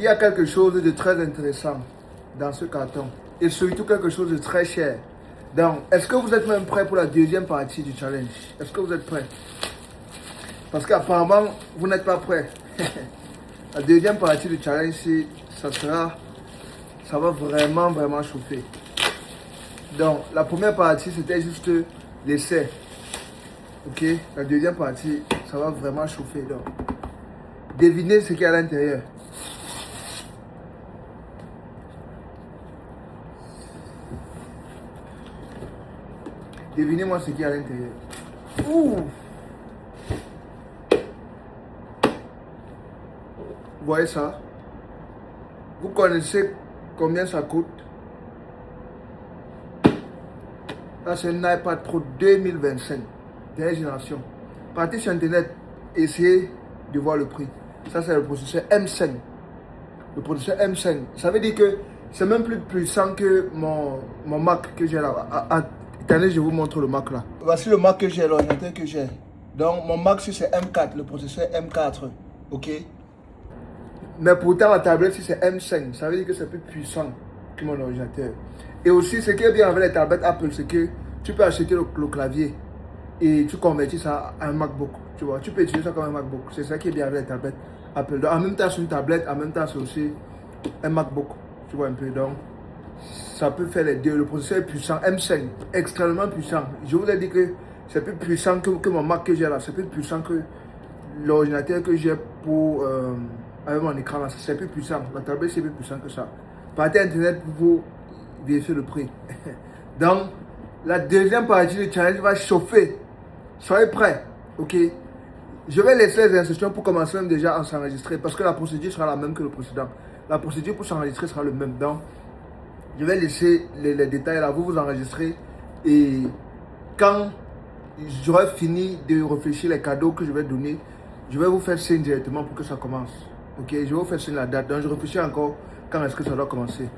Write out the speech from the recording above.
Il y a quelque chose de très intéressant dans ce carton. Et surtout quelque chose de très cher. Donc, est-ce que vous êtes même prêt pour la deuxième partie du challenge? Est-ce que vous êtes prêt? Parce qu'apparemment, vous n'êtes pas prêt. La deuxième partie du challenge, ça va vraiment chauffer. Donc, la première partie, c'était juste l'essai. Ok? La deuxième partie, ça va vraiment chauffer. Donc, devinez ce qu'il y a à l'intérieur. Devinez-moi ce qu'il y a à l'intérieur. Ouh! Vous voyez ça? Vous connaissez combien ça coûte? Là, c'est un iPad Pro 2025. Dernière génération. Partez sur Internet, essayez de voir le prix. Ça, c'est le processeur M5. Le processeur M5. Ça veut dire que c'est même plus puissant que mon Mac que j'ai là. Attendez, je vous montre le Mac là. Voici le Mac que j'ai, l'ordinateur que j'ai. Donc, mon Mac, c'est M4, le processeur M4. Ok? Mais pourtant, la tablette, si c'est M5, ça veut dire que c'est plus puissant que mon ordinateur. Et aussi, ce qui est bien avec les tablettes Apple, c'est que tu peux acheter le clavier et tu convertis ça à un MacBook. Tu vois, tu peux utiliser ça comme un MacBook. C'est ça qui est bien avec les tablettes Apple. Donc, en même temps, c'est une tablette, en même temps, c'est aussi un MacBook. Tu vois un peu. Donc, ça peut faire les deux. Le processeur est puissant. M5, extrêmement puissant. Je vous ai dit que c'est plus puissant que mon Mac que j'ai là. C'est plus puissant que l'ordinateur que j'ai pour avec mon écran là. C'est plus puissant. La tablette c'est plus puissant que ça. Partez internet pour vous vérifier le prix. Donc, la deuxième partie du challenge va chauffer. Soyez prêts. Ok. Je vais laisser les instructions pour commencer même déjà à s'enregistrer parce que la procédure sera la même que le précédent. La procédure pour s'enregistrer sera le même. Donc, je vais laisser les détails là. Vous vous enregistrez et quand j'aurai fini de réfléchir les cadeaux que je vais donner, je vais vous faire signe directement pour que ça commence. Ok, je vais vous faire signe la date. Donc, je réfléchis encore quand est-ce que ça doit commencer.